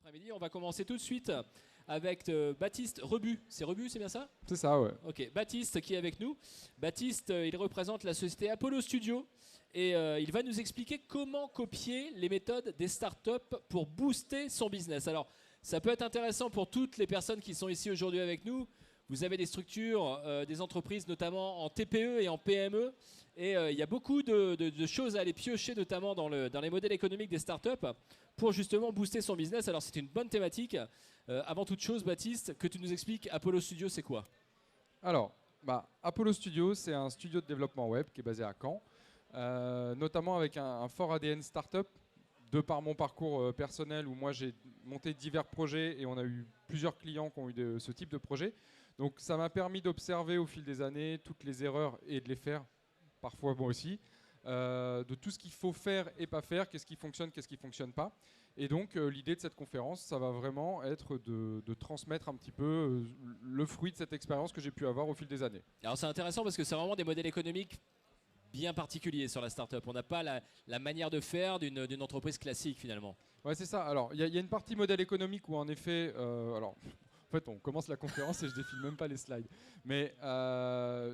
après-midi. On va commencer tout de suite avec Baptiste Rebut. C'est Rebut, c'est bien ça? C'est ça, ouais. Ok, Baptiste qui est avec nous. Baptiste, il représente la société Apollo Studio et il va nous expliquer comment copier les méthodes des startups pour booster son business. Alors, ça peut être intéressant pour toutes les personnes qui sont ici aujourd'hui avec nous. Vous avez des structures, des entreprises notamment en TPE et en PME. Et il y a beaucoup de choses à aller piocher, notamment dans les modèles économiques des startups, pour justement booster son business. Alors c'est une bonne thématique. Avant toute chose, Baptiste, que tu nous expliques, Apollo Studio, c'est quoi? Alors, Apollo Studio, c'est un studio de développement web qui est basé à Caen, notamment avec un fort ADN startup. De par mon parcours personnel où moi j'ai monté divers projets et on a eu plusieurs clients qui ont eu ce type de projet. Donc ça m'a permis d'observer au fil des années toutes les erreurs et de les faire, parfois moi aussi, de tout ce qu'il faut faire et pas faire, qu'est-ce qui fonctionne, qu'est-ce qui ne fonctionne pas. Et donc l'idée de cette conférence, ça va vraiment être de transmettre un petit peu le fruit de cette expérience que j'ai pu avoir au fil des années. Alors c'est intéressant parce que c'est vraiment des modèles économiques bien particulier sur la startup. On n'a pas la manière de faire d'une entreprise classique finalement. Ouais, c'est ça. Alors, il y a une partie modèle économique où en effet, en fait, on commence la conférence et je défile même pas les slides. Mais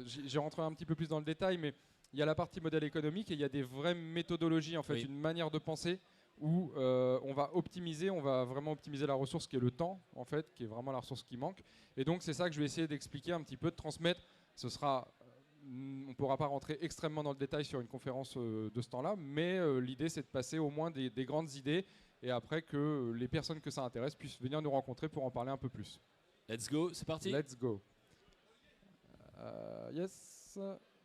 j'ai rentré un petit peu plus dans le détail, mais il y a la partie modèle économique et il y a des vraies méthodologies, en fait, une manière de penser où on va vraiment optimiser la ressource qui est le temps, en fait, qui est vraiment la ressource qui manque. Et donc, c'est ça que je vais essayer d'expliquer un petit peu, de transmettre. Ce sera on ne pourra pas rentrer extrêmement dans le détail sur une conférence de ce temps-là, mais l'idée c'est de passer au moins des grandes idées et après que les personnes que ça intéresse puissent venir nous rencontrer pour en parler un peu plus. Let's go, c'est parti. Let's go. Yes.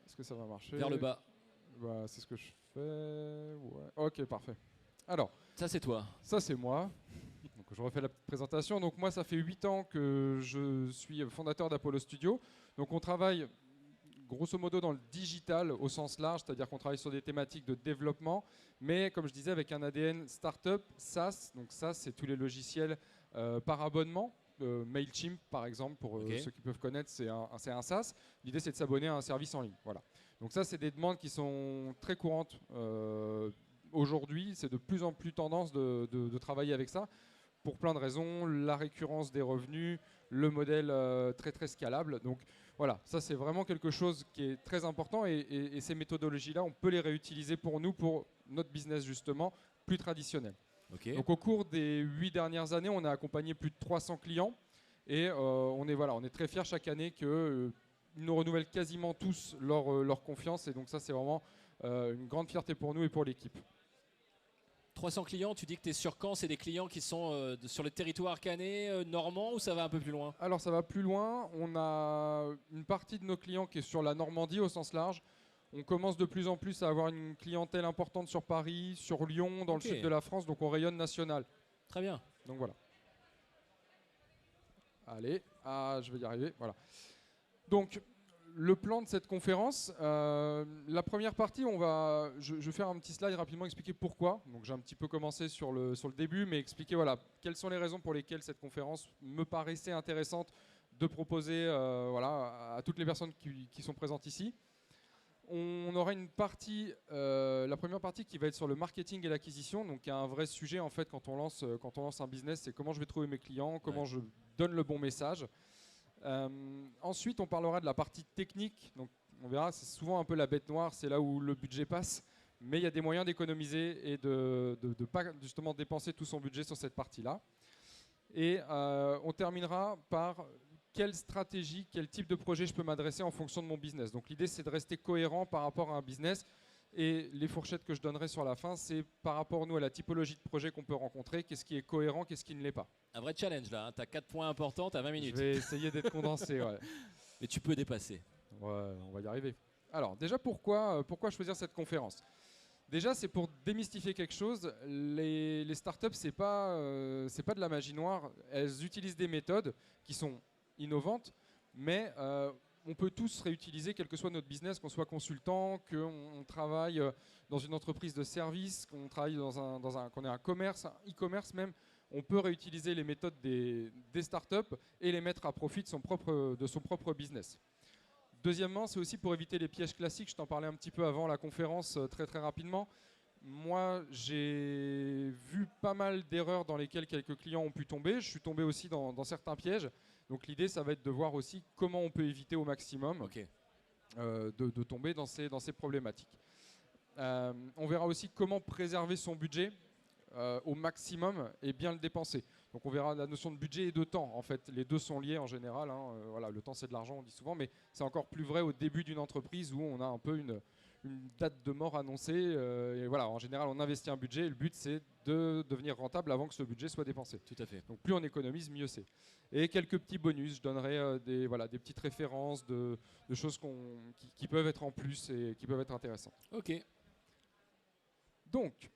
Est-ce que ça va marcher? Vers le bas. C'est ce que je fais. Ouais. Ok, parfait. Alors. Ça c'est toi. Ça c'est moi. Donc, je refais la petite présentation. Donc moi ça fait 8 ans que je suis fondateur d'Apollo Studio. Donc on travaille grosso modo dans le digital au sens large, c'est-à-dire qu'on travaille sur des thématiques de développement, mais comme je disais avec un ADN startup, SaaS, donc SaaS c'est tous les logiciels par abonnement, Mailchimp par exemple, pour ceux qui peuvent connaître, c'est un SaaS. L'idée c'est de s'abonner à un service en ligne. Voilà. Donc ça c'est des demandes qui sont très courantes aujourd'hui, c'est de plus en plus tendance de travailler avec ça. Pour plein de raisons, la récurrence des revenus, le modèle très très scalable. Donc voilà, ça c'est vraiment quelque chose qui est très important et ces méthodologies-là, on peut les réutiliser pour nous, pour notre business justement, plus traditionnel. Okay. Donc au cours des 8 dernières années, on a accompagné plus de 300 clients et on est très fiers chaque année qu'ils nous renouvellent quasiment tous leur confiance et donc ça c'est vraiment une grande fierté pour nous et pour l'équipe. 300 clients, tu dis que tu es sur Caen, c'est des clients qui sont sur le territoire canet, normand ou ça va un peu plus loin? Alors ça va plus loin, on a une partie de nos clients qui est sur la Normandie au sens large. On commence de plus en plus à avoir une clientèle importante sur Paris, sur Lyon, dans le sud de la France, donc on rayonne national. Très bien. Donc voilà. Allez, je vais y arriver, voilà. Donc le plan de cette conférence, la première partie, je vais faire un petit slide rapidement expliquer pourquoi. Donc j'ai un petit peu commencé sur le début, mais expliquer voilà, quelles sont les raisons pour lesquelles cette conférence me paraissait intéressante de proposer à toutes les personnes qui sont présentes ici. On aura une partie, la première partie qui va être sur le marketing et l'acquisition, donc il y a un vrai sujet en fait quand on lance un business, c'est comment je vais trouver mes clients, comment je donne le bon message. Ensuite, on parlera de la partie technique. Donc, on verra, c'est souvent un peu la bête noire, c'est là où le budget passe. Mais il y a des moyens d'économiser et de ne pas justement dépenser tout son budget sur cette partie-là. Et on terminera par quelle stratégie, quel type de projet je peux m'adresser en fonction de mon business. Donc, l'idée, c'est de rester cohérent par rapport à un business. Et les fourchettes que je donnerai sur la fin, c'est par rapport nous à la typologie de projet qu'on peut rencontrer, qu'est-ce qui est cohérent, qu'est-ce qui ne l'est pas. Un vrai challenge là, hein. Tu as 4 points importants, tu as 20 minutes. Je vais essayer d'être condensé, ouais. Mais tu peux dépasser. Ouais, on va y arriver. Alors déjà, pourquoi choisir cette conférence? Déjà, c'est pour démystifier quelque chose. Les startups, c'est pas de la magie noire. Elles utilisent des méthodes qui sont innovantes, mais on peut tous réutiliser, quel que soit notre business, qu'on soit consultant, qu'on travaille dans une entreprise de service, qu'on travaille qu'on ait un commerce, un e-commerce même. On peut réutiliser les méthodes des startups et les mettre à profit de son propre business. Deuxièmement, c'est aussi pour éviter les pièges classiques. Je t'en parlais un petit peu avant la conférence très très rapidement. Moi, j'ai vu pas mal d'erreurs dans lesquelles quelques clients ont pu tomber. Je suis tombé aussi dans certains pièges. Donc l'idée, ça va être de voir aussi comment on peut éviter au maximum de tomber dans ces problématiques. On verra aussi comment préserver son budget au maximum et bien le dépenser. Donc on verra la notion de budget et de temps. En fait, les deux sont liés en général. Voilà, le temps, c'est de l'argent, on dit souvent, mais c'est encore plus vrai au début d'une entreprise où on a un peu une date de mort annoncée. Et voilà, en général, on investit un budget et le but, c'est de devenir rentable avant que ce budget soit dépensé. Tout à fait. Donc plus on économise, mieux c'est. Et quelques petits bonus, je donnerai des petites références de choses qui peuvent être en plus et qui peuvent être intéressantes. Ok. Donc,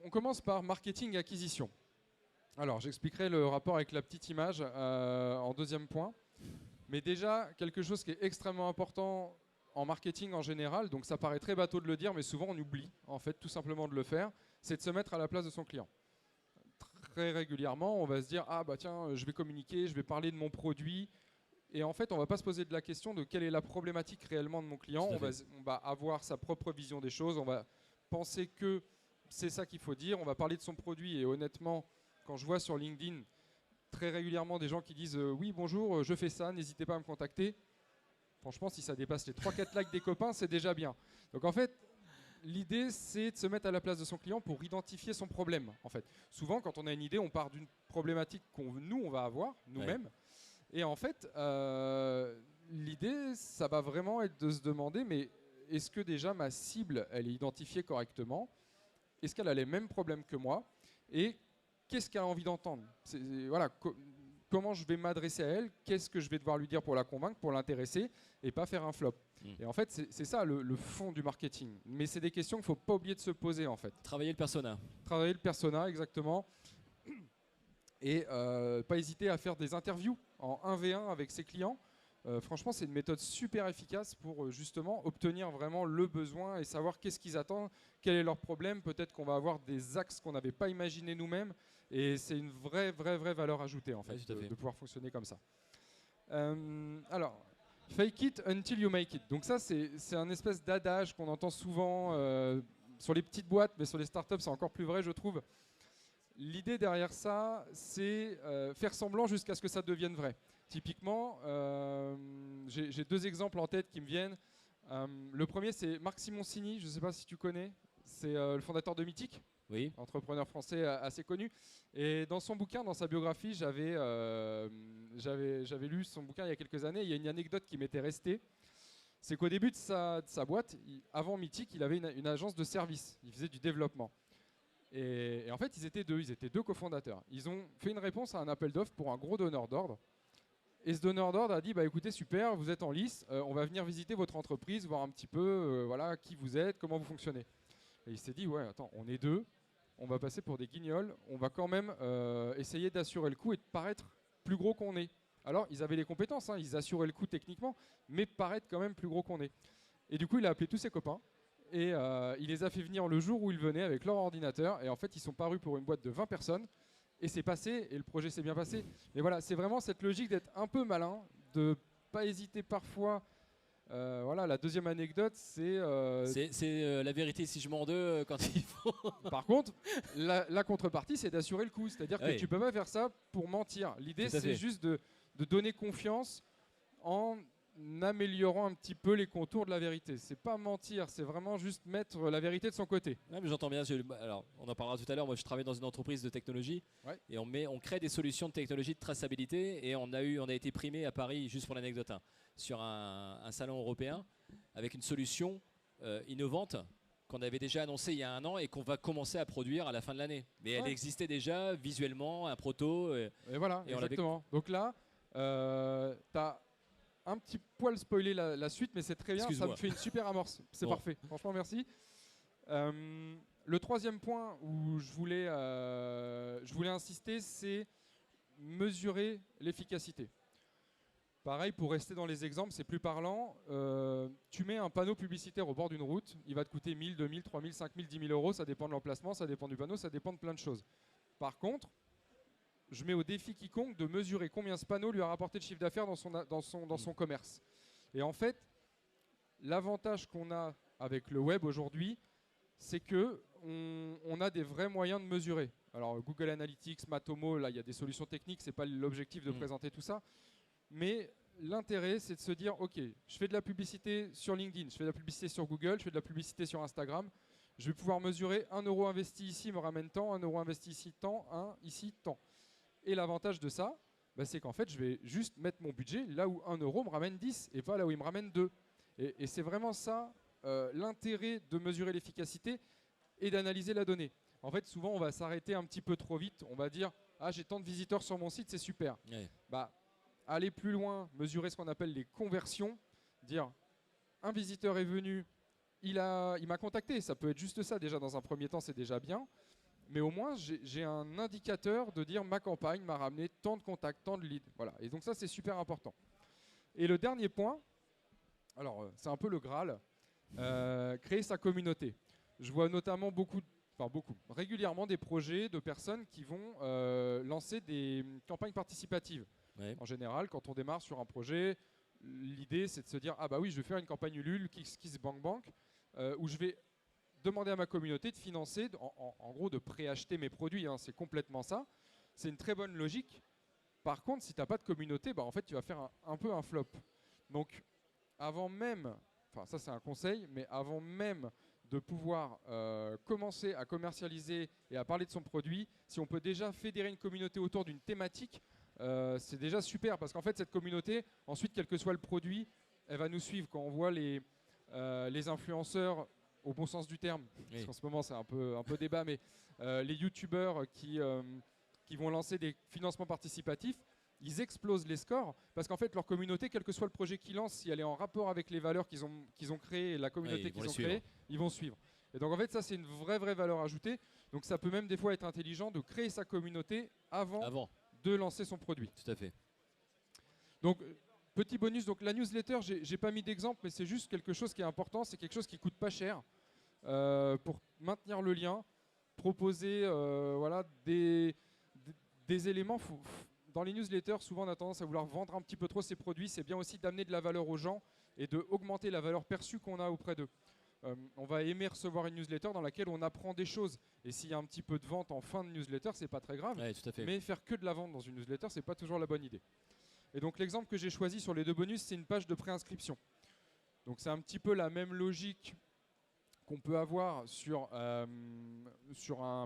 on commence par marketing et acquisition. Alors, j'expliquerai le rapport avec la petite image en deuxième point. Mais déjà, quelque chose qui est extrêmement important en marketing en général, donc ça paraît très bateau de le dire, mais souvent on oublie en fait tout simplement de le faire, c'est de se mettre à la place de son client. Très régulièrement, on va se dire « Ah bah tiens, je vais communiquer, je vais parler de mon produit ». Et en fait, on ne va pas se poser de la question de quelle est la problématique réellement de mon client. On va avoir sa propre vision des choses, on va penser que c'est ça qu'il faut dire, on va parler de son produit. Et honnêtement, quand je vois sur LinkedIn très régulièrement des gens qui disent oui, bonjour, je fais ça, n'hésitez pas à me contacter. Franchement, si ça dépasse les 3-4 likes des copains, c'est déjà bien. Donc en fait, l'idée, c'est de se mettre à la place de son client pour identifier son problème. En fait, souvent, quand on a une idée, on part d'une problématique on va avoir nous-mêmes. Ouais. Et en fait, l'idée, ça va vraiment être de se demander, mais est-ce que déjà ma cible, elle est identifiée correctement? Est-ce qu'elle a les mêmes problèmes que moi? Et qu'est-ce qu'elle a envie d'entendre? Voilà, comment je vais m'adresser à elle? Qu'est-ce que je vais devoir lui dire pour la convaincre, pour l'intéresser et pas faire un flop? Et en fait, c'est ça le fond du marketing. Mais c'est des questions qu'il ne faut pas oublier de se poser en fait. Travailler le persona. Travailler le persona, exactement. Et pas hésiter à faire des interviews en 1v1 avec ses clients. Franchement, c'est une méthode super efficace pour justement obtenir vraiment le besoin et savoir qu'est-ce qu'ils attendent, quel est leur problème. Peut-être qu'on va avoir des axes qu'on n'avait pas imaginés nous-mêmes. Et c'est une vraie valeur ajoutée en fait, de pouvoir fonctionner comme ça. Alors, fake it until you make it. Donc ça, c'est un espèce d'adage qu'on entend souvent sur les petites boîtes, mais sur les startups, c'est encore plus vrai, je trouve. L'idée derrière ça, c'est faire semblant jusqu'à ce que ça devienne vrai. Typiquement, j'ai deux exemples en tête qui me viennent. Le premier, c'est Marc Simoncini, je ne sais pas si tu connais. C'est le fondateur de Mythique, oui. Entrepreneur français assez connu. Et dans son bouquin, dans sa biographie, j'avais lu son bouquin il y a quelques années. Il y a une anecdote qui m'était restée. C'est qu'au début de sa boîte, avant Mythique, il avait une agence de service. Il faisait du développement. Et en fait, ils étaient deux cofondateurs. Ils ont fait une réponse à un appel d'offres pour un gros donneur d'ordre. Et ce donneur d'ordre a dit, bah, écoutez, super, vous êtes en lice, on va venir visiter votre entreprise, voir un petit peu voilà, qui vous êtes, comment vous fonctionnez. Et il s'est dit, ouais, attends, on est deux, on va passer pour des guignols, on va quand même essayer d'assurer le coup et de paraître plus gros qu'on est. Alors, ils avaient les compétences, hein, ils assuraient le coup techniquement, mais paraître quand même plus gros qu'on est. Et du coup, il a appelé tous ses copains. Et il les a fait venir le jour où ils venaient avec leur ordinateur. Et en fait, ils sont parus pour une boîte de 20 personnes. Et c'est passé, et le projet s'est bien passé. Mais voilà, c'est vraiment cette logique d'être un peu malin, de ne pas hésiter parfois. Voilà, la deuxième anecdote, c'est... la vérité si je mens deux quand il faut. Par contre, la contrepartie, c'est d'assurer le coup. C'est-à-dire que tu ne peux pas faire ça pour mentir. L'idée, c'est juste de donner confiance en améliorant un petit peu les contours de la vérité. C'est pas mentir, c'est vraiment juste mettre la vérité de son côté. Ouais, mais j'entends bien. Alors, on en parlera tout à l'heure. Moi, je travaille dans une entreprise de technologie et on crée des solutions de technologie de traçabilité. Et on a été primé à Paris, juste pour l'anecdote, sur un salon européen avec une solution innovante qu'on avait déjà annoncée il y a 1 an et qu'on va commencer à produire à la fin de l'année. Mais elle existait déjà visuellement, un proto. Et voilà, exactement. Donc là, tu as un petit poil spoiler la suite, mais c'est très bien, ça me fait une super amorce. C'est parfait, franchement merci. Le troisième point où je voulais insister, c'est mesurer l'efficacité. Pareil, pour rester dans les exemples, c'est plus parlant. Tu mets un panneau publicitaire au bord d'une route, il va te coûter 1000, 2000, 3000, 5000, 10 000 euros, ça dépend de l'emplacement, ça dépend du panneau, ça dépend de plein de choses. Par contre, je mets au défi quiconque de mesurer combien ce panneau lui a rapporté de chiffre d'affaires dans son commerce. Et en fait, l'avantage qu'on a avec le web aujourd'hui, c'est que on a des vrais moyens de mesurer. Alors Google Analytics, Matomo, là il y a des solutions techniques, c'est pas l'objectif de présenter tout ça, mais l'intérêt c'est de se dire ok, je fais de la publicité sur LinkedIn, je fais de la publicité sur Google, je fais de la publicité sur Instagram, je vais pouvoir mesurer 1 euro investi ici me ramène tant, 1 euro investi ici tant, ici tant. Et l'avantage de ça, bah, c'est qu'en fait je vais juste mettre mon budget là où 1 euro me ramène 10 et pas là où il me ramène 2. Et c'est vraiment ça l'intérêt de mesurer l'efficacité et d'analyser la donnée. En fait, souvent, on va s'arrêter un petit peu trop vite. On va dire « Ah, j'ai tant de visiteurs sur mon site, c'est super. Ouais. » Bah, aller plus loin, mesurer ce qu'on appelle les conversions, dire « Un visiteur est venu, il m'a contacté. » Ça peut être juste ça, déjà, dans un premier temps, c'est déjà bien. Mais au moins, j'ai un indicateur de dire « Ma campagne m'a ramené tant de contacts, tant de leads. » Voilà. Et donc ça, c'est super important. Et le dernier point, alors c'est un peu le Graal, créer sa communauté. Je vois notamment régulièrement des projets de personnes qui vont lancer des campagnes participatives. Ouais. En général, quand on démarre sur un projet, l'idée c'est de se dire ah bah oui, je vais faire une campagne Ulule, KissKissBankBank, où je vais demander à ma communauté de financer, en gros de préacheter mes produits, hein, c'est complètement ça. C'est une très bonne logique. Par contre, si tu n'as pas de communauté, bah, en fait, tu vas faire un peu un flop. Donc, avant même, enfin ça c'est un conseil, mais avant même de pouvoir commencer à commercialiser et à parler de son produit, si on peut déjà fédérer une communauté autour d'une thématique, c'est déjà super parce qu'en fait cette communauté, ensuite quel que soit le produit, elle va nous suivre. Quand on voit les influenceurs au bon sens du terme, oui. Parce qu'en ce moment c'est un peu débat, mais les youtubeurs qui vont lancer des financements participatifs, ils explosent les scores parce qu'en fait leur communauté, quel que soit le projet qu'ils lancent, si elle est en rapport avec les valeurs qu'ils ont créées et la communauté qu'ils ont créée, ils vont suivre. Et donc en fait ça c'est une vraie valeur ajoutée. Donc ça peut même des fois être intelligent de créer sa communauté avant. De lancer son produit. Tout à fait. Donc petit bonus, donc la newsletter, j'ai pas mis d'exemple, mais c'est juste quelque chose qui est important, c'est quelque chose qui coûte pas cher pour maintenir le lien, proposer voilà, des éléments. Dans les newsletters, souvent on a tendance à vouloir vendre un petit peu trop ses produits. C'est bien aussi d'amener de la valeur aux gens et d'augmenter la valeur perçue qu'on a auprès d'eux. On va aimer recevoir une newsletter dans laquelle on apprend des choses. Et s'il y a un petit peu de vente en fin de newsletter, c'est pas très grave. Ouais, tout à fait. Mais faire que de la vente dans une newsletter, c'est pas toujours la bonne idée. Et donc l'exemple que j'ai choisi sur les 2 bonus, c'est une page de préinscription. Donc c'est un petit peu la même logique qu'on peut avoir sur un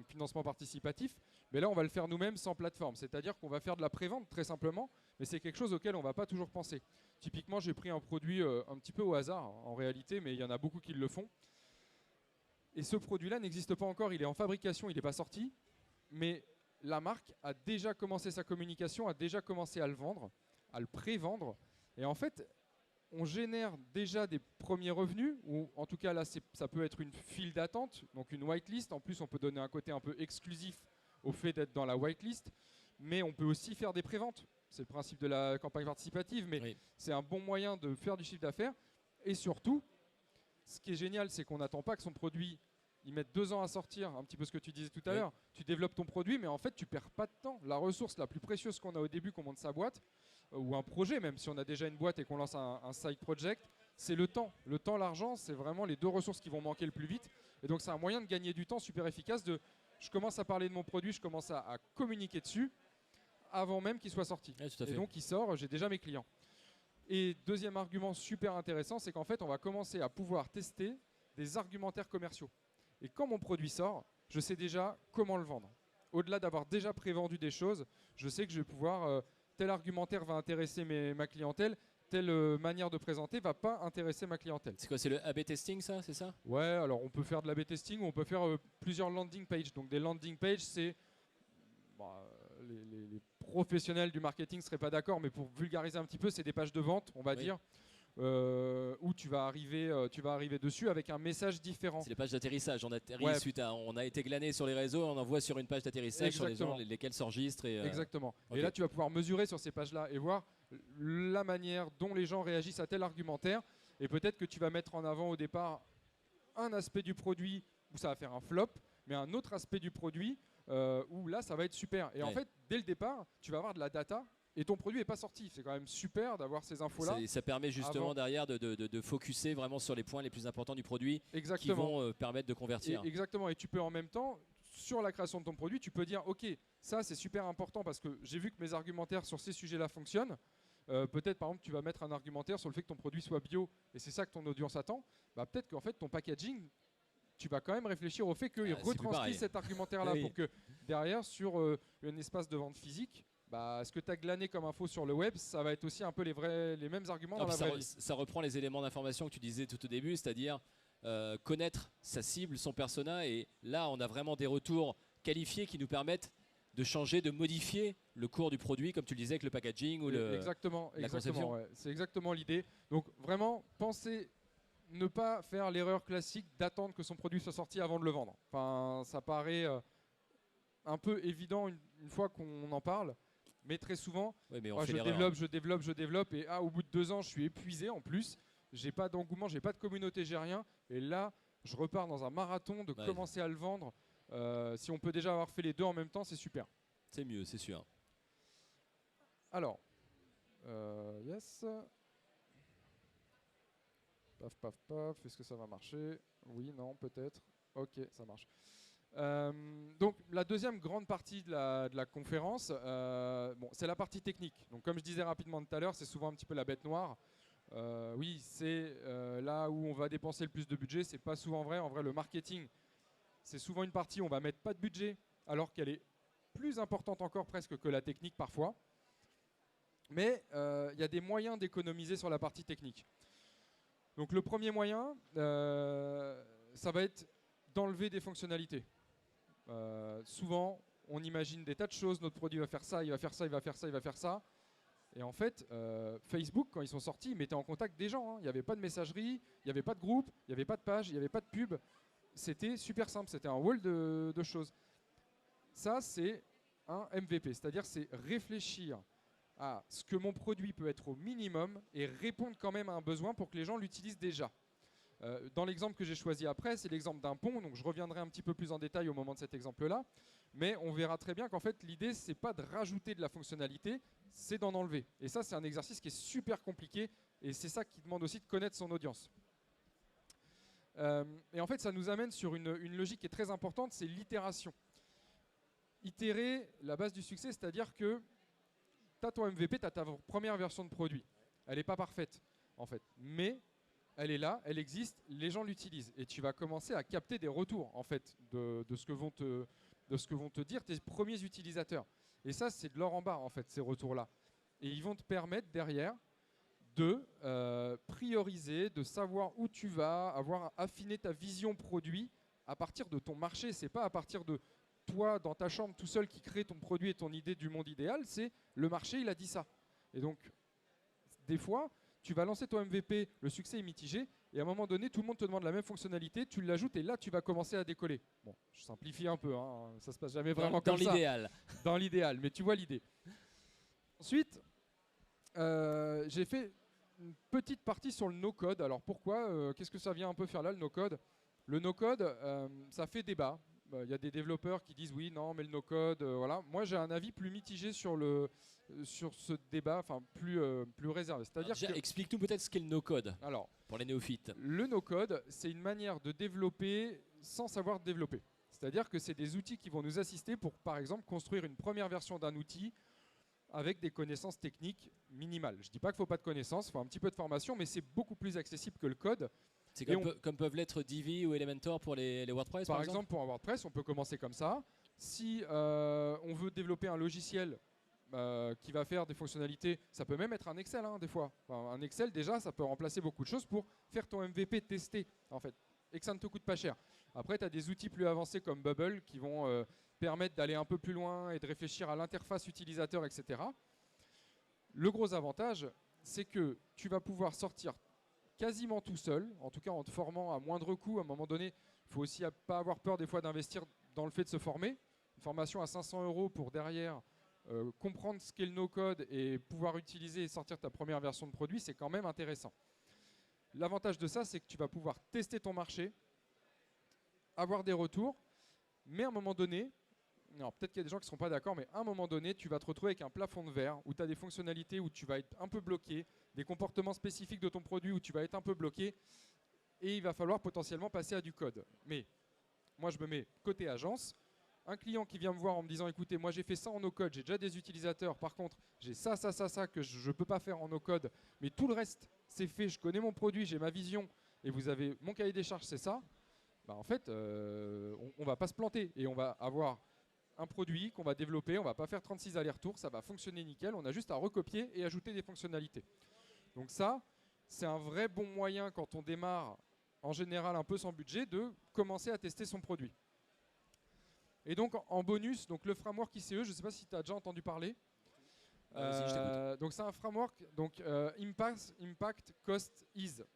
financement participatif, mais là on va le faire nous-mêmes sans plateforme, c'est-à-dire qu'on va faire de la prévente très simplement, mais c'est quelque chose auquel on ne va pas toujours penser. Typiquement j'ai pris un produit un petit peu au hasard en réalité, mais il y en a beaucoup qui le font, et ce produit-là n'existe pas encore, il est en fabrication, il n'est pas sorti, mais la marque a déjà commencé sa communication, a déjà commencé à le vendre, à le pré-vendre, et en fait on génère déjà des premiers revenus, ou en tout cas là ça peut être une file d'attente, donc une whitelist. En plus on peut donner un côté un peu exclusif au fait d'être dans la whitelist, mais on peut aussi faire des préventes. C'est le principe de la campagne participative, mais oui. C'est un bon moyen de faire du chiffre d'affaires. Et surtout, ce qui est génial, c'est qu'on n'attend pas que son produit, il mette 2 ans à sortir, un petit peu ce que tu disais tout à l'heure. Tu développes ton produit, mais en fait tu perds pas de temps. La ressource la plus précieuse qu'on a au début, qu'on monte sa boîte, ou un projet, même si on a déjà une boîte et qu'on lance un side project, c'est le temps. Le temps, l'argent, c'est vraiment les 2 ressources qui vont manquer le plus vite. Et donc c'est un moyen de gagner du temps super efficace. Je commence à parler de mon produit, je commence à communiquer dessus avant même qu'il soit sorti. Ouais, et donc il sort, j'ai déjà mes clients. Et deuxième argument super intéressant, c'est qu'en fait on va commencer à pouvoir tester des argumentaires commerciaux. Et quand mon produit sort, je sais déjà comment le vendre. Au-delà d'avoir déjà prévendu des choses, je sais que je vais pouvoir... tel argumentaire va intéresser ma clientèle, telle manière de présenter va pas intéresser ma clientèle. C'est quoi, c'est le A/B testing ça, c'est ça? Ouais, alors on peut faire de l'A/B testing ou on peut faire plusieurs landing pages. Donc des landing pages, c'est... les professionnels du marketing ne seraient pas d'accord, mais pour vulgariser un petit peu, c'est des pages de vente, on va dire, où tu vas arriver dessus avec un message différent. C'est les pages d'atterrissage. On atterrit suite à, on a été glané sur les réseaux, on envoie sur une page d'atterrissage sur les gens lesquels s'enregistrent. Exactement. Okay. Et là, tu vas pouvoir mesurer sur ces pages-là et voir la manière dont les gens réagissent à tel argumentaire. Et peut-être que tu vas mettre en avant au départ un aspect du produit où ça va faire un flop, mais un autre aspect du produit où là, ça va être super. Et en fait, dès le départ, tu vas avoir de la data et ton produit n'est pas sorti. C'est quand même super d'avoir ces infos-là. Ça permet justement derrière de focuser vraiment sur les points les plus importants du produit qui vont permettre de convertir. Exactement, et tu peux en même temps, sur la création de ton produit, tu peux dire ok, ça c'est super important parce que j'ai vu que mes argumentaires sur ces sujets-là fonctionnent. Peut-être par exemple tu vas mettre un argumentaire sur le fait que ton produit soit bio et c'est ça que ton audience attend. Bah, peut-être qu'en fait ton packaging, tu vas quand même réfléchir au fait qu'il retranscrit cet argumentaire-là pour que derrière sur un espace de vente physique, bah, ce que tu as glané comme info sur le web, ça va être aussi un peu les mêmes arguments dans la vraie vie. Ça reprend les éléments d'information que tu disais tout au début, c'est-à-dire connaître sa cible, son persona, et là on a vraiment des retours qualifiés qui nous permettent de changer, de modifier le cours du produit, comme tu le disais avec le packaging ou la conception. Ouais. C'est exactement l'idée. Donc vraiment, pensez ne pas faire l'erreur classique d'attendre que son produit soit sorti avant de le vendre. Enfin, ça paraît un peu évident une fois qu'on en parle, mais très souvent, je développe, et au bout de 2 ans, je suis épuisé en plus. J'ai pas d'engouement, j'ai pas de communauté, j'ai rien. Et là, je repars dans un marathon de commencer à le vendre. Si on peut déjà avoir fait les deux en même temps, c'est super. C'est mieux, c'est sûr. Alors, yes. Paf, paf, paf. Est-ce que ça va marcher? Oui, non, peut-être. Ok, ça marche. Donc, la deuxième grande partie de la conférence, c'est la partie technique. Donc, comme je disais rapidement tout à l'heure, c'est souvent un petit peu la bête noire. Oui, c'est là où on va dépenser le plus de budget. C'est pas souvent vrai. En vrai, le marketing, c'est souvent une partie où on va mettre pas de budget, alors qu'elle est plus importante encore presque que la technique parfois. Mais il y a des moyens d'économiser sur la partie technique. Donc le premier moyen, ça va être d'enlever des fonctionnalités. Souvent, on imagine des tas de choses. Notre produit va faire ça, il va faire ça, il va faire ça, il va faire ça. Et en fait, Facebook, quand ils sont sortis, ils mettaient en contact des gens. Il n'y avait pas de messagerie, il n'y avait pas de groupe, il n'y avait pas de page, il n'y avait pas de pub. C'était super simple, c'était un wall de choses. Ça, c'est un MVP, c'est-à-dire c'est réfléchir à ce que mon produit peut être au minimum et répondre quand même à un besoin pour que les gens l'utilisent déjà. Dans l'exemple que j'ai choisi après, c'est l'exemple d'un pont, donc je reviendrai un petit peu plus en détail au moment de cet exemple-là, mais on verra très bien qu'en fait l'idée c'est pas de rajouter de la fonctionnalité, c'est d'en enlever. Et ça c'est un exercice qui est super compliqué et c'est ça qui demande aussi de connaître son audience. Et en fait ça nous amène sur une logique qui est très importante, c'est l'itération. Itérer, la base du succès, c'est-à-dire que tu as ton MVP, tu as ta première version de produit. Elle n'est pas parfaite, en fait. Mais elle est là, elle existe, les gens l'utilisent. Et tu vas commencer à capter des retours, en fait, de ce que vont te dire tes premiers utilisateurs. Et ça, c'est de l'or en barre, en fait, ces retours-là. Et ils vont te permettre, derrière, de prioriser, de savoir où tu vas, avoir affiné ta vision produit à partir de ton marché. C'est pas à partir de toi, dans ta chambre, tout seul, qui crée ton produit et ton idée du monde idéal, c'est le marché, il a dit ça. Et donc, des fois, tu vas lancer ton MVP, le succès est mitigé, et à un moment donné, tout le monde te demande la même fonctionnalité, tu l'ajoutes, et là, tu vas commencer à décoller. Bon, je simplifie un peu, hein, ça se passe jamais vraiment comme ça. Dans l'idéal. Dans l'idéal, mais tu vois l'idée. Ensuite, j'ai fait une petite partie sur le no-code. Alors pourquoi qu'est-ce que ça vient un peu faire là, le no-code? Le no-code, ça fait débat. Il y a des développeurs qui disent oui, non, mais le no-code, voilà. Moi, j'ai un avis plus mitigé sur ce débat, enfin plus réservé. C'est-à-dire explique-nous peut-être ce qu'est le no-code. Alors, pour les néophytes. Le no-code, c'est une manière de développer sans savoir développer. C'est-à-dire que c'est des outils qui vont nous assister pour, par exemple, construire une première version d'un outil avec des connaissances techniques minimales. Je ne dis pas qu'il ne faut pas de connaissances, il faut un petit peu de formation, mais c'est beaucoup plus accessible que le code. C'est comme peuvent l'être Divi ou Elementor pour les WordPress, par exemple, pour un WordPress, on peut commencer comme ça. Si on veut développer un logiciel qui va faire des fonctionnalités, ça peut même être un Excel, hein, des fois. Enfin, un Excel, déjà, ça peut remplacer beaucoup de choses pour faire ton MVP tester, en fait, et que ça ne te coûte pas cher. Après, tu as des outils plus avancés comme Bubble qui vont permettre d'aller un peu plus loin et de réfléchir à l'interface utilisateur, etc. Le gros avantage, c'est que tu vas pouvoir sortir quasiment tout seul, en tout cas en te formant à moindre coût. À un moment donné, il faut aussi pas avoir peur des fois d'investir dans le fait de se former. Une formation à 500 € pour derrière comprendre ce qu'est le no-code et pouvoir utiliser et sortir ta première version de produit, c'est quand même intéressant. L'avantage de ça, c'est que tu vas pouvoir tester ton marché, avoir des retours, mais à un moment donné, alors peut-être qu'il y a des gens qui ne seront pas d'accord, mais à un moment donné, tu vas te retrouver avec un plafond de verre où tu as des fonctionnalités où tu vas être un peu bloqué, des comportements spécifiques de ton produit où tu vas être un peu bloqué, et il va falloir potentiellement passer à du code. Mais moi, je me mets côté agence. Un client qui vient me voir en me disant, écoutez, moi j'ai fait ça en no-code, j'ai déjà des utilisateurs, par contre, j'ai ça que je ne peux pas faire en no-code, mais tout le reste, c'est fait, je connais mon produit, j'ai ma vision, et vous avez mon cahier des charges, c'est ça. Bah, en fait, on ne va pas se planter, et on va avoir un produit qu'on va développer, on ne va pas faire 36 allers-retours, ça va fonctionner nickel, on a juste à recopier et ajouter des fonctionnalités. Donc ça, c'est un vrai bon moyen quand on démarre, en général un peu sans budget, de commencer à tester son produit. Et donc en bonus, donc le framework ICE, je ne sais pas si tu as déjà entendu parler. Vas-y, je t'écoute. Donc c'est un framework, donc Impact, Cost, Ease.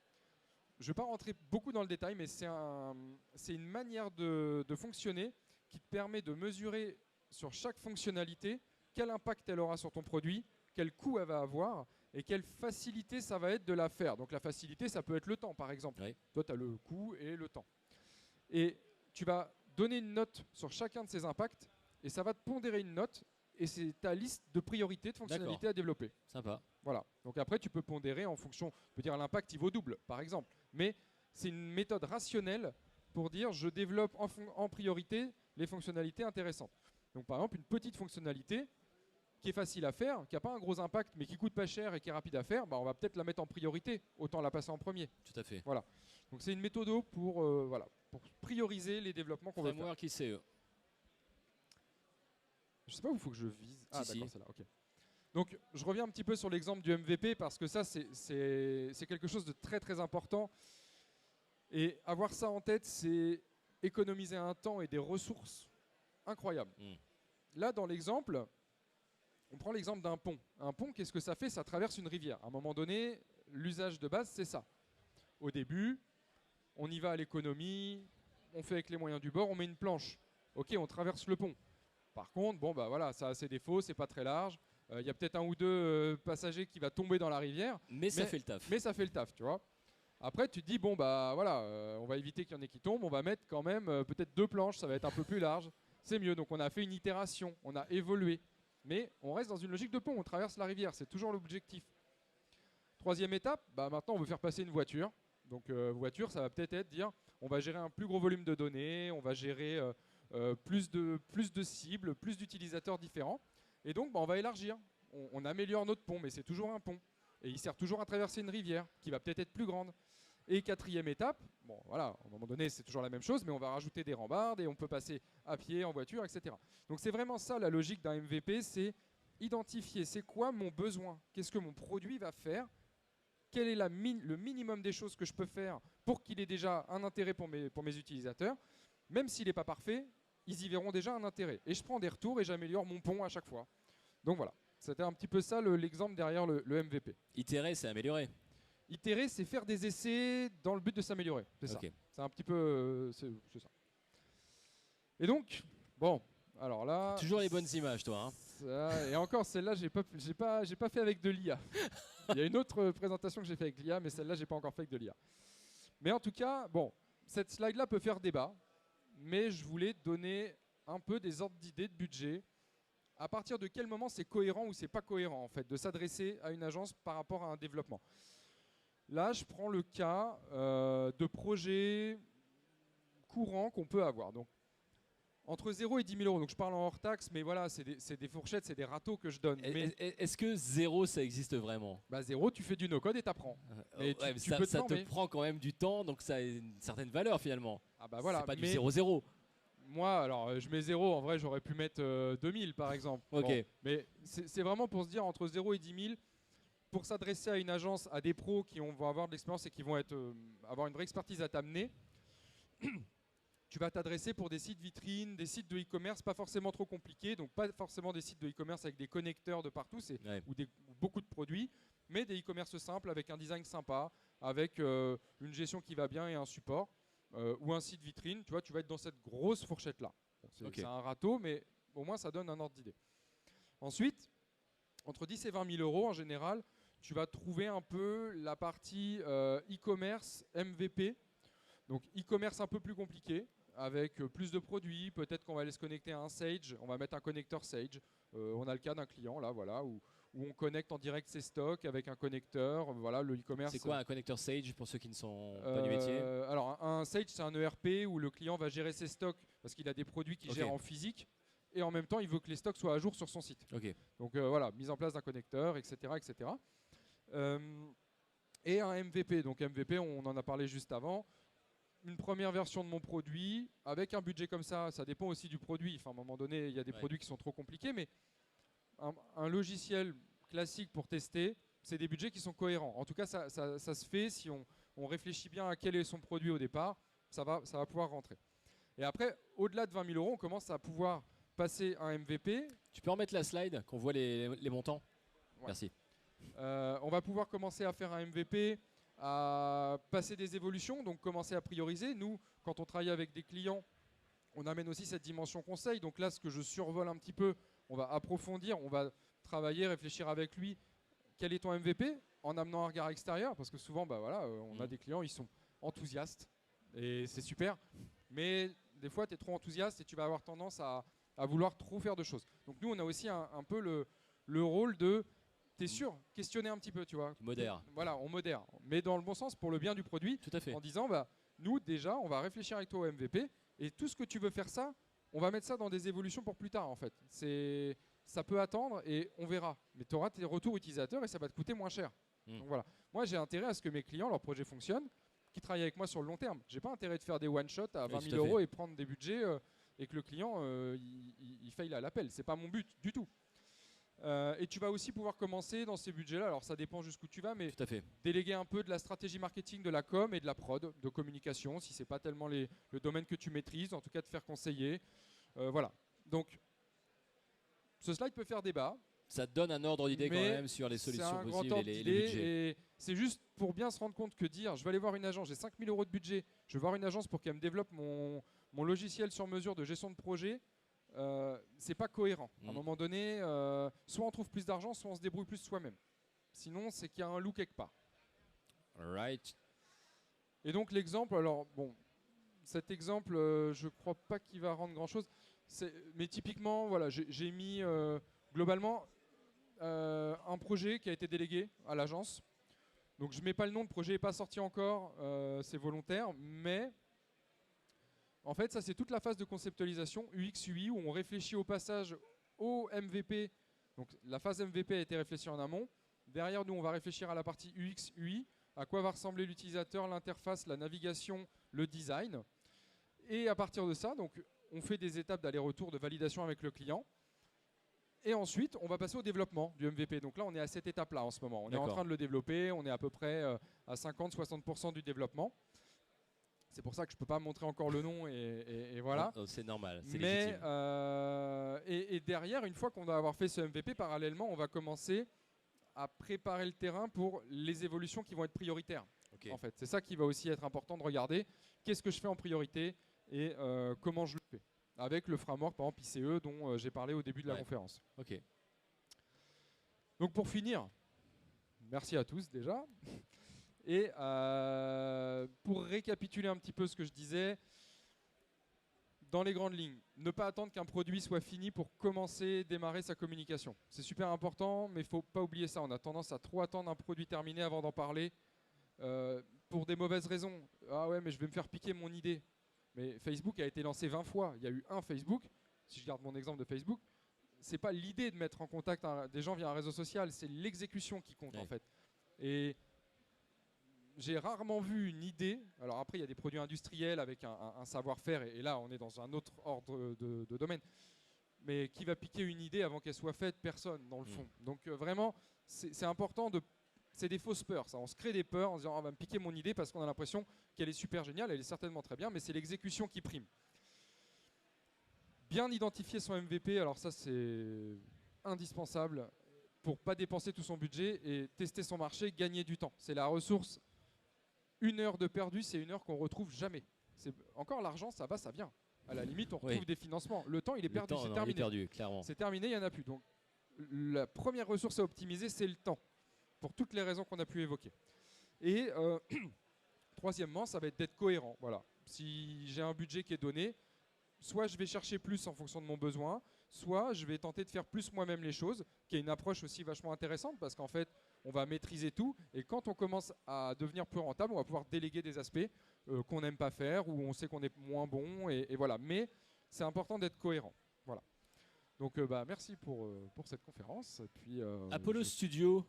Je ne vais pas rentrer beaucoup dans le détail, mais c'est une manière de fonctionner qui te permet de mesurer sur chaque fonctionnalité quel impact elle aura sur ton produit, quel coût elle va avoir et quelle facilité ça va être de la faire. Donc la facilité, ça peut être le temps, par exemple. Oui. Toi, tu as le coût et le temps. Et tu vas donner une note sur chacun de ces impacts et ça va te pondérer une note et c'est ta liste de priorités de fonctionnalités à développer. Sympa. Voilà. Donc après, tu peux pondérer en fonction, tu peux dire l'impact, il vaut double, par exemple. Mais c'est une méthode rationnelle pour dire je développe en priorité les fonctionnalités intéressantes. Donc par exemple, une petite fonctionnalité qui est facile à faire, qui n'a pas un gros impact, mais qui coûte pas cher et qui est rapide à faire, bah on va peut-être la mettre en priorité, autant la passer en premier. Tout à fait. Voilà. Donc c'est une méthode pour prioriser les développements qu'on veut faire. Framework ICE. Je sais pas où il faut que je vise. Ah Si, d'accord, si. c'est là, ok. Donc je reviens un petit peu sur l'exemple du MVP parce que ça c'est quelque chose de très très important. Et avoir ça en tête, c'est économiser un temps et des ressources incroyables. Là dans l'exemple, on prend l'exemple d'un pont. Un pont, qu'est-ce que ça fait? Ça traverse une rivière. À un moment donné, l'usage de base, c'est ça. Au début, on y va à l'économie, on fait avec les moyens du bord, on met une planche. Ok, on traverse le pont. Par contre, bon, bah voilà, ça a ses défauts, c'est pas très large. Il y a peut-être un ou deux passagers qui va tomber dans la rivière. Mais ça fait le taf. Mais ça fait le taf, tu vois. Après, tu te dis, bon, bah voilà, on va éviter qu'il y en ait qui tombent. On va mettre quand même peut-être 2 planches, ça va être un peu plus large. C'est mieux. Donc on a fait une itération, on a évolué. Mais on reste dans une logique de pont, on traverse la rivière, c'est toujours l'objectif. Troisième étape, bah maintenant on veut faire passer une voiture. Donc voiture, ça va peut-être être dire, on va gérer un plus gros volume de données, on va gérer plus de cibles, plus d'utilisateurs différents. Et donc bah, on va élargir, on améliore notre pont, mais c'est toujours un pont. Et il sert toujours à traverser une rivière qui va peut-être être plus grande. Et quatrième étape, bon voilà, à un moment donné c'est toujours la même chose, mais on va rajouter des rambardes et on peut passer à pied, en voiture, etc. Donc c'est vraiment ça la logique d'un MVP, c'est identifier c'est quoi mon besoin, qu'est-ce que mon produit va faire, quel est le minimum des choses que je peux faire pour qu'il ait déjà un intérêt pour mes utilisateurs. Même s'il n'est pas parfait, ils y verront déjà un intérêt. Et je prends des retours et j'améliore mon pont à chaque fois. Donc voilà, c'était un petit peu ça l'exemple derrière le MVP. Itérer, c'est améliorer. Itérer, c'est faire des essais dans le but de s'améliorer. C'est ça. C'est un petit peu c'est Et donc, bon, alors là... Toujours les bonnes images, toi. Ça, et encore, celle-là, j'ai pas fait avec de l'IA. Il y a une autre présentation que j'ai fait avec l'IA, mais celle-là, j'ai pas encore fait avec de l'IA. Mais en tout cas, bon, cette slide-là peut faire débat, mais je voulais donner un peu des ordres d'idées de budget. À partir de quel moment c'est cohérent ou c'est pas cohérent, en fait, de s'adresser à une agence par rapport à un développement. Là, je prends le cas de projets courants qu'on peut avoir. Donc, entre 0 et 10 000 euros. Donc, je parle en hors taxe, mais voilà, c'est des fourchettes, c'est des râteaux que je donne. Est-ce que 0, ça existe vraiment? Bah 0, tu fais du no-code et t'apprends. Ouais, ça te prend quand même du temps, donc ça a une certaine valeur finalement. Ah bah voilà, c'est pas du 0-0. Moi, alors, je mets 0. En vrai, j'aurais pu mettre 2000 par exemple. Ok. Bon, mais c'est vraiment pour se dire entre 0 et 10 000. Pour s'adresser à une agence, à des pros qui vont avoir de l'expérience et qui vont avoir une vraie expertise à t'amener, tu vas t'adresser pour des sites vitrines, des sites de e-commerce pas forcément trop compliqués, donc pas forcément des sites de e-commerce avec des connecteurs de partout ou beaucoup de produits, mais des e-commerce simples avec un design sympa, avec une gestion qui va bien et un support, ou un site vitrine, tu vois, tu vas être dans cette grosse fourchette-là. Bon, c'est un râteau, mais au moins ça donne un ordre d'idée. Ensuite, entre 10 et 20 000 euros en général, tu vas trouver un peu la partie e-commerce MVP. Donc e-commerce un peu plus compliqué, avec plus de produits. Peut-être qu'on va aller se connecter à un Sage. On va mettre un connecteur Sage. On a le cas d'un client là, voilà, où on connecte en direct ses stocks avec un connecteur. Voilà, le e-commerce. C'est quoi un connecteur Sage pour ceux qui ne sont pas du métier? Alors, un Sage, c'est un ERP où le client va gérer ses stocks parce qu'il a des produits qu'il gère en physique et en même temps, il veut que les stocks soient à jour sur son site. Donc voilà, mise en place d'un connecteur, etc. etc. Et un MVP. Donc MVP, on en a parlé juste avant. Une première version de mon produit avec un budget comme ça dépend aussi du produit. Enfin, à un moment donné, il y a des produits qui sont trop compliqués, mais un logiciel classique pour tester, c'est des budgets qui sont cohérents. En tout cas, ça se fait si on réfléchit bien à quel est son produit au départ, ça va pouvoir rentrer. Et après, au-delà de 20 000 €, on commence à pouvoir passer un MVP. Tu peux remettre la slide, qu'on voit les montants? Merci. On va pouvoir commencer à faire un MVP, à passer des évolutions, donc commencer à prioriser. Nous, quand on travaille avec des clients, on amène aussi cette dimension conseil. Donc là, ce que je survole un petit peu, on va approfondir, on va travailler, réfléchir avec lui. Quel est ton MVP en amenant un regard extérieur? Parce que souvent, on a des clients, ils sont enthousiastes et c'est super. Mais des fois, tu es trop enthousiaste et tu vas avoir tendance à vouloir trop faire de choses. Donc nous, on a aussi un peu le rôle de, t'es sûr, questionner un petit peu, tu vois. Modère. Voilà, on modère. Mais dans le bon sens, pour le bien du produit. Tout à fait. En disant, nous, déjà, on va réfléchir avec toi au MVP et tout ce que tu veux faire ça, on va mettre ça dans des évolutions pour plus tard, en fait. Ça peut attendre et on verra. Mais tu auras tes retours utilisateurs et ça va te coûter moins cher. Donc voilà. Moi, j'ai intérêt à ce que mes clients, leur projet fonctionne, qu'ils travaillent avec moi sur le long terme. J'ai pas intérêt de faire des one-shots à 20 000 € et prendre des budgets et que le client, il faille à l'appel. C'est pas mon but du tout. Et tu vas aussi pouvoir commencer dans ces budgets-là. Alors, ça dépend jusqu'où tu vas, mais déléguer un peu de la stratégie marketing, de la com et de la prod, de communication, si c'est pas tellement le domaine que tu maîtrises, en tout cas te faire conseiller. Voilà. Donc, ce slide peut faire débat. Ça te donne un ordre d'idée quand même sur les solutions possibles et les budgets. Et c'est juste pour bien se rendre compte que dire, je vais aller voir une agence, j'ai 5 000 € de budget, je vais voir une agence pour qu'elle me développe mon logiciel sur mesure de gestion de projet, c'est pas cohérent. À un moment donné, soit on trouve plus d'argent, soit on se débrouille plus soi-même. Sinon, c'est qu'il y a un loup quelque part. Right. Et donc l'exemple, alors bon, cet exemple, je crois pas qu'il va rendre grand-chose. Mais typiquement, voilà, j'ai mis globalement un projet qui a été délégué à l'agence. Donc je mets pas le nom, le projet n'est pas sorti encore, c'est volontaire, mais en fait ça c'est toute la phase de conceptualisation UX UI où on réfléchit au passage au MVP. Donc la phase MVP a été réfléchie en amont. Derrière nous on va réfléchir à la partie UX UI, à quoi va ressembler l'utilisateur, l'interface, la navigation, le design. Et à partir de ça, donc on fait des étapes d'aller-retour de validation avec le client. Et ensuite, on va passer au développement du MVP. Donc là, on est à cette étape-là en ce moment. On est en train de le développer. On est à peu près à 50-60% du développement. C'est pour ça que je ne peux pas montrer encore le nom et voilà. C'est normal, c'est légitime. Mais et derrière, une fois qu'on va avoir fait ce MVP, parallèlement, on va commencer à préparer le terrain pour les évolutions qui vont être prioritaires. En fait, c'est ça qui va aussi être important de regarder. Qu'est-ce que je fais en priorité et comment je le fais, avec le framework par exemple ICE dont j'ai parlé au début de la conférence. Donc pour finir, merci à tous déjà. Et pour récapituler un petit peu ce que je disais, dans les grandes lignes, ne pas attendre qu'un produit soit fini pour commencer, démarrer sa communication. C'est super important, mais il ne faut pas oublier ça. On a tendance à trop attendre un produit terminé avant d'en parler, pour des mauvaises raisons. Ah ouais, mais je vais me faire piquer mon idée. Mais Facebook a été lancé 20 fois. Il y a eu un Facebook. Si je garde mon exemple de Facebook, c'est pas l'idée de mettre en contact des gens via un réseau social, c'est l'exécution qui compte en fait. Et j'ai rarement vu une idée. Alors après, il y a des produits industriels avec un savoir-faire, et là, on est dans un autre ordre de domaine. Mais qui va piquer une idée avant qu'elle soit faite? Personne, dans le fond. Donc vraiment, c'est important de... C'est des fausses peurs, ça. On se crée des peurs en se disant, on va me piquer mon idée parce qu'on a l'impression qu'elle est super géniale. Elle est certainement très bien, mais c'est l'exécution qui prime. Bien identifier son MVP, alors ça, c'est indispensable pour pas dépenser tout son budget et tester son marché, gagner du temps. C'est la ressource. 1 heure de perdu, c'est 1 heure qu'on retrouve jamais. Encore l'argent, ça va, ça vient. À la limite, on retrouve des financements. Le temps, il est perdu, c'est terminé. Perdu, clairement. C'est terminé, il n'y en a plus. Donc, la première ressource à optimiser, c'est le temps, pour toutes les raisons qu'on a pu évoquer. Et troisièmement, ça va être d'être cohérent. Voilà. si j'ai un budget qui est donné, soit je vais chercher plus en fonction de mon besoin, soit je vais tenter de faire plus moi-même les choses, qui est une approche aussi vachement intéressante parce qu'en fait, on va maîtriser tout et quand on commence à devenir plus rentable, on va pouvoir déléguer des aspects qu'on n'aime pas faire ou on sait qu'on est moins bon et voilà. Mais c'est important d'être cohérent. Voilà. Donc merci pour cette conférence. Et puis, Apollo Studio,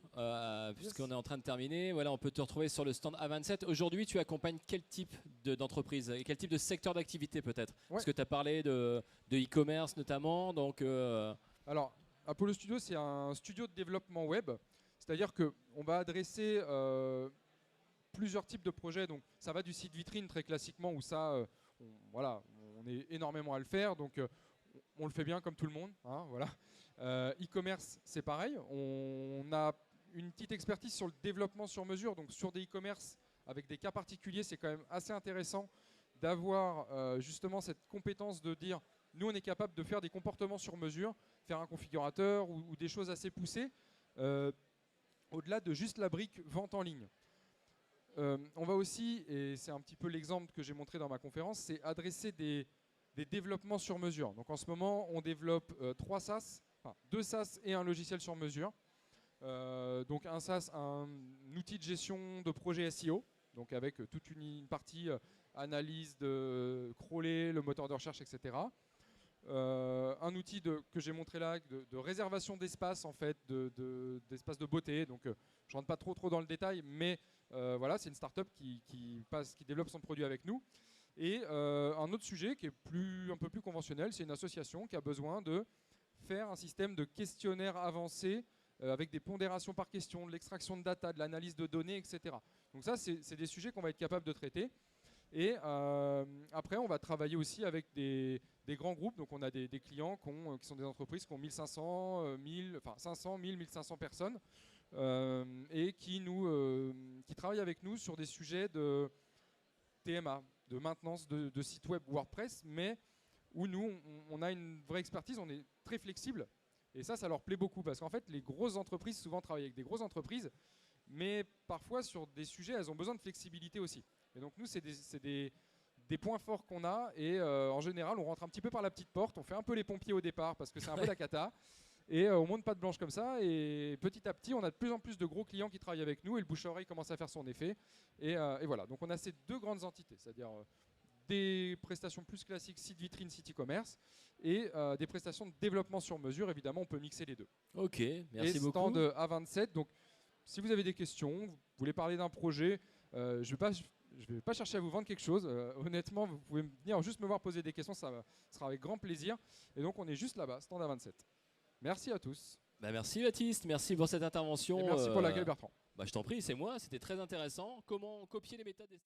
puisqu'on est en train de terminer, voilà, on peut te retrouver sur le stand A27. Aujourd'hui, tu accompagnes quel type d'entreprise et quel type de secteur d'activité peut-être? Parce que tu as parlé de e-commerce notamment. Donc, Alors, Apollo Studio, c'est un studio de développement web. C'est-à-dire qu'on va adresser plusieurs types de projets. Donc, ça va du site vitrine très classiquement où ça, on est énormément à le faire. Donc, on le fait bien comme tout le monde. Hein, voilà. E-commerce, c'est pareil. On a une petite expertise sur le développement sur mesure. Donc, sur des e-commerce avec des cas particuliers, c'est quand même assez intéressant d'avoir justement cette compétence de dire nous, on est capable de faire des comportements sur mesure, faire un configurateur ou des choses assez poussées. Au-delà de juste la brique vente en ligne. On va aussi, et c'est un petit peu l'exemple que j'ai montré dans ma conférence, c'est adresser des développements sur mesure. Donc en ce moment, on développe 3 SaaS, enfin 2 SaaS et un logiciel sur mesure. Donc un SaaS, un outil de gestion de projet SEO, donc avec toute une partie analyse de crawler, le moteur de recherche, etc. Un outil que j'ai montré là de réservation d'espace en fait, d'espace de beauté. Donc je rentre pas trop dans le détail, mais voilà, c'est une start-up qui développe son produit avec nous. Et un autre sujet qui est un peu plus conventionnel, c'est une association qui a besoin de faire un système de questionnaire avancé avec des pondérations par question, de l'extraction de data, de l'analyse de données, etc. Donc ça, c'est des sujets qu'on va être capable de traiter. Et après, on va travailler aussi avec des grands groupes. Donc, on a des clients qui sont des entreprises qui ont 1500, 500, 1000, 1500 personnes et qui travaillent avec nous sur des sujets de TMA, de maintenance de sites web WordPress, mais où nous, on a une vraie expertise, on est très flexible. Et ça leur plaît beaucoup parce qu'en fait, les grosses entreprises souvent travaillent avec des grosses entreprises, mais parfois sur des sujets, elles ont besoin de flexibilité aussi. Et donc nous, c'est des points forts qu'on a et en général, on rentre un petit peu par la petite porte, on fait un peu les pompiers au départ parce que c'est un peu la cata et on monte pas de blanche comme ça et petit à petit, on a de plus en plus de gros clients qui travaillent avec nous et le bouche-oreille commence à faire son effet et voilà. Donc on a ces deux grandes entités, c'est-à-dire des prestations plus classiques, site vitrine, site e-commerce et des prestations de développement sur mesure. Évidemment, on peut mixer les deux. Ok, merci beaucoup. Et stand A27, donc si vous avez des questions, vous voulez parler d'un projet, je ne vais pas chercher à vous vendre quelque chose. Honnêtement, vous pouvez venir juste me voir poser des questions, ça sera avec grand plaisir. Et donc, on est juste là-bas, stand A27. Merci à tous. Merci Baptiste, merci pour cette intervention. Et merci pour l'accueil Bertrand. Je t'en prie, c'est moi, c'était très intéressant. Comment copier les méthodes des